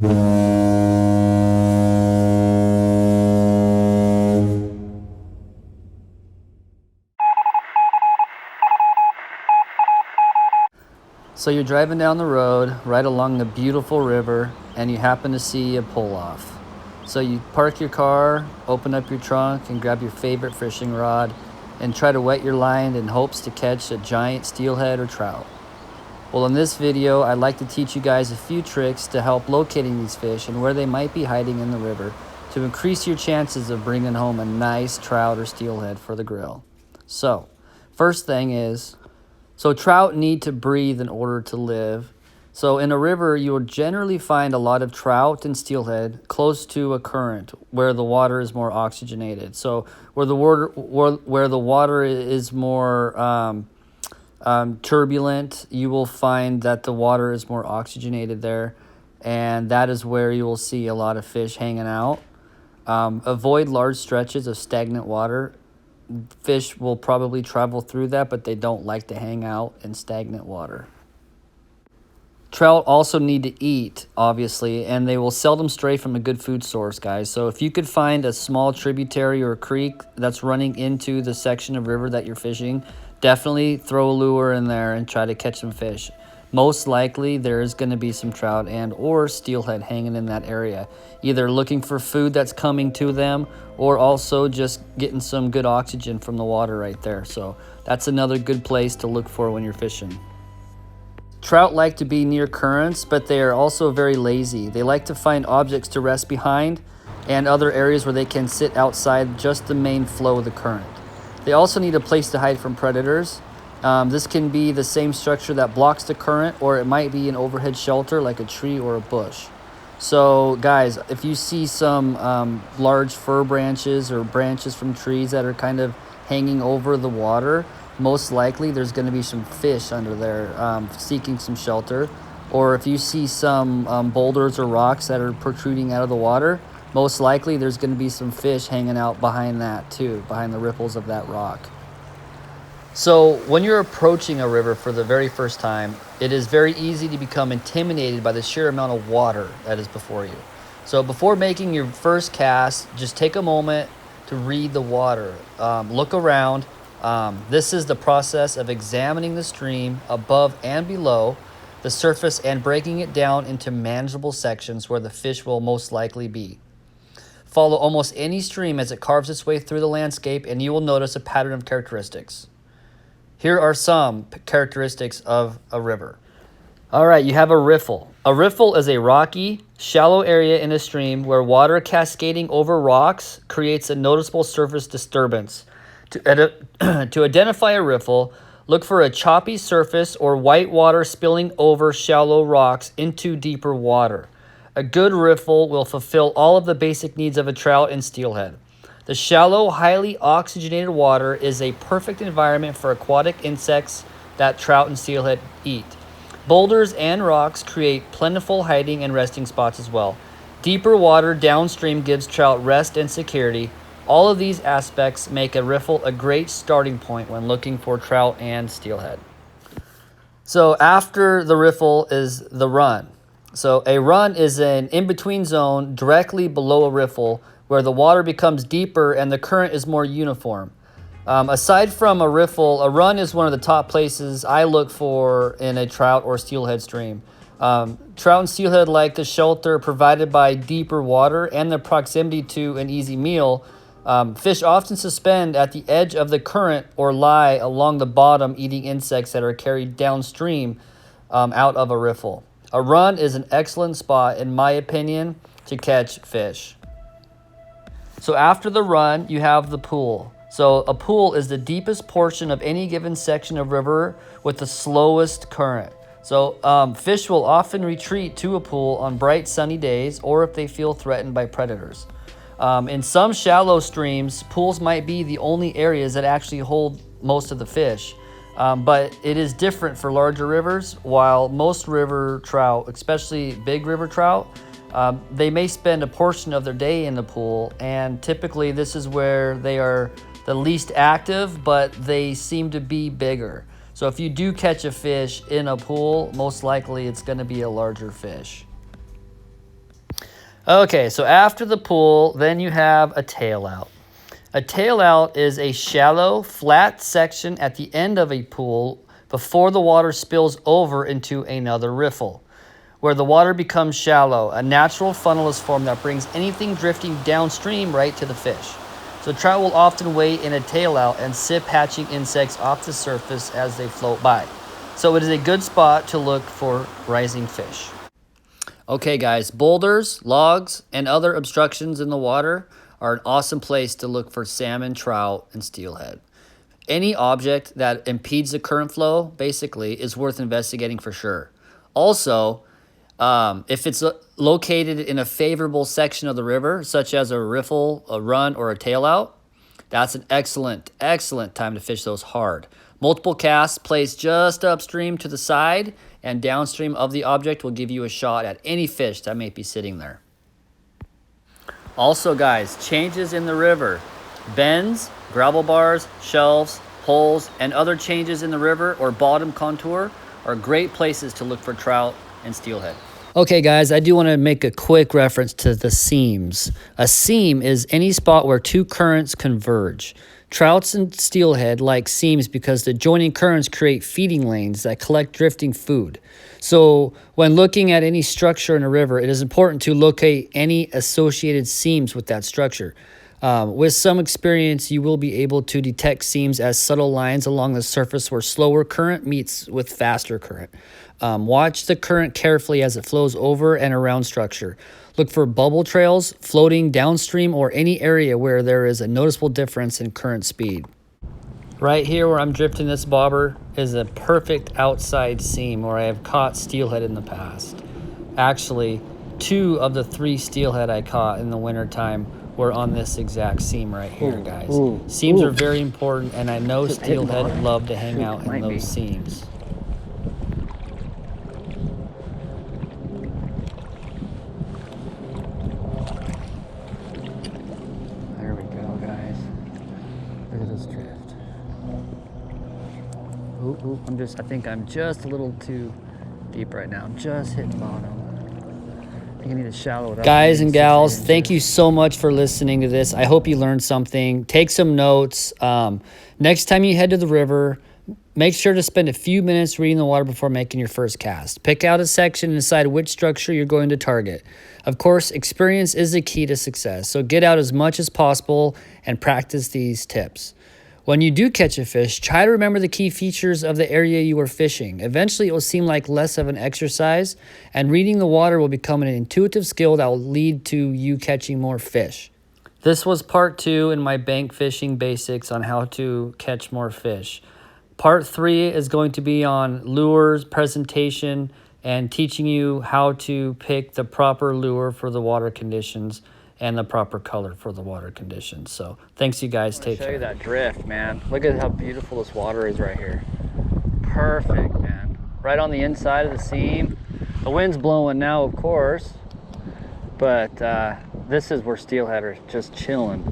So you're driving down the road right along the beautiful river and you happen to see a pull-off. So you park your car, open up your trunk and grab your favorite fishing rod and try to wet your line in hopes to catch a giant steelhead or trout. Well, in this video, I'd like to teach you guys a few tricks to help locating these fish and where they might be hiding in the river to increase your chances of bringing home a nice trout or steelhead for the grill. So, first thing is, trout need to breathe in order to live. So in a river, you will generally find a lot of trout and steelhead close to a current where the water is more oxygenated. So where the water is more turbulent, you will find that the water is more oxygenated there, and that is where you will see a lot of fish hanging out. Avoid large stretches of stagnant water. Fish will probably travel through that, but they don't like to hang out in stagnant water. Trout also need to eat, obviously, and they will seldom stray from a good food source, guys. So if you could find a small tributary or a creek that's running into the section of river that you're fishing, definitely throw a lure in there and try to catch some fish. Most likely there is going to be some trout and or steelhead hanging in that area, either looking for food that's coming to them or also just getting some good oxygen from the water right there. So that's another good place to look for when you're fishing. Trout like to be near currents, but they are also very lazy. They like to find objects to rest behind and other areas where they can sit outside just the main flow of the current. They also need a place to hide from predators. This can be the same structure that blocks the current, or it might be an overhead shelter like a tree or a bush. So guys, if you see some large fir branches or branches from trees that are kind of hanging over the water, most likely there's going to be some fish under there seeking some shelter. Or if you see some boulders or rocks that are protruding out of the water, most likely there's going to be some fish hanging out behind that too, behind the ripples of that rock. So when you're approaching a river for the very first time, it is very easy to become intimidated by the sheer amount of water that is before you. So before making your first cast, just take a moment to read the water. Look around. This is the process of examining the stream above and below the surface and breaking it down into manageable sections where the fish will most likely be. Follow almost any stream as it carves its way through the landscape and you will notice a pattern of characteristics. Here are some characteristics of a river. All right, you have a riffle. A riffle is a rocky, shallow area in a stream where water cascading over rocks creates a noticeable surface disturbance. To identify a riffle, look for a choppy surface or white water spilling over shallow rocks into deeper water. A good riffle will fulfill all of the basic needs of a trout and steelhead. The shallow, highly oxygenated water is a perfect environment for aquatic insects that trout and steelhead eat. Boulders and rocks create plentiful hiding and resting spots as well. Deeper water downstream gives trout rest and security. All of these aspects make a riffle a great starting point when looking for trout and steelhead. So after the riffle is the run. So a run is an in-between zone directly below a riffle where the water becomes deeper and the current is more uniform. Aside from a riffle, a run is one of the top places I look for in a trout or steelhead stream. Trout and steelhead like the shelter provided by deeper water and the proximity to an easy meal. Fish often suspend at the edge of the current or lie along the bottom eating insects that are carried downstream out of a riffle. A run is an excellent spot, in my opinion, to catch fish. So after the run, you have the pool. So a pool is the deepest portion of any given section of river with the slowest current. So fish will often retreat to a pool on bright sunny days or if they feel threatened by predators. In some shallow streams, pools might be the only areas that actually hold most of the fish. But it is different for larger rivers. While most river trout, especially big river trout, they may spend a portion of their day in the pool, and typically this is where they are the least active, but they seem to be bigger. So if you do catch a fish in a pool, most likely it's going to be a larger fish. Okay, so after the pool, then you have a tail out. A tail out is a shallow, flat section at the end of a pool before the water spills over into another riffle, where the water becomes shallow. A natural funnel is formed that brings anything drifting downstream right to the fish. So trout will often wait in a tail out and sip hatching insects off the surface as they float by. So it is a good spot to look for rising fish. Okay guys, boulders, logs, and other obstructions in the water are an awesome place to look for salmon, trout, and steelhead. Any object that impedes the current flow, basically, is worth investigating for sure. Also, if it's located in a favorable section of the river, such as a riffle, a run, or a tail out, that's an excellent time to fish those hard. Multiple casts placed just upstream to the side and downstream of the object will give you a shot at any fish that may be sitting there. Also guys, changes in the river. Bends, gravel bars, shelves, holes, and other changes in the river or bottom contour are great places to look for trout and steelhead. Okay guys, I do want to make a quick reference to the seams. A seam is any spot where two currents converge. Trouts and steelhead like seams because the joining currents create feeding lanes that collect drifting food. So when looking at any structure in a river, it is important to locate any associated seams with that structure. With some experience, you will be able to detect seams as subtle lines along the surface where slower current meets with faster current. Watch the current carefully as it flows over and around structure. Look for bubble trails floating downstream or any area where there is a noticeable difference in current speed. Right here where I'm drifting this bobber is a perfect outside seam where I have caught steelhead in the past. Actually, 2 of the 3 steelhead I caught in the wintertime were on this exact seam right here, guys. Seams are very important, and I know steelhead love to hang out in those seams. There we go, guys. Look at this drift. I think I'm just a little too deep right now. I'm just hitting bottom. I think I need to shallow it up. Guys and gals, thank you so much for listening to this. I hope you learned something. Take some notes. Next time you head to the river, make sure to spend a few minutes reading the water before making your first cast. Pick out a section and decide which structure you're going to target. Of course, experience is the key to success, so get out as much as possible and practice these tips. When you do catch a fish, try to remember the key features of the area you are fishing. Eventually, it will seem like less of an exercise, and reading the water will become an intuitive skill that will lead to you catching more fish. This was part 2 in my bank fishing basics on how to catch more fish. Part 3 is going to be on lures, presentation, and teaching you how to pick the proper lure for the water conditions and the proper color for the water conditions. So thanks, you guys. Take care. Show you that drift, man. Look at how beautiful this water is right here. Perfect, man. Right on the inside of the seam. The wind's blowing now, of course, but this is where steelhead are just chilling.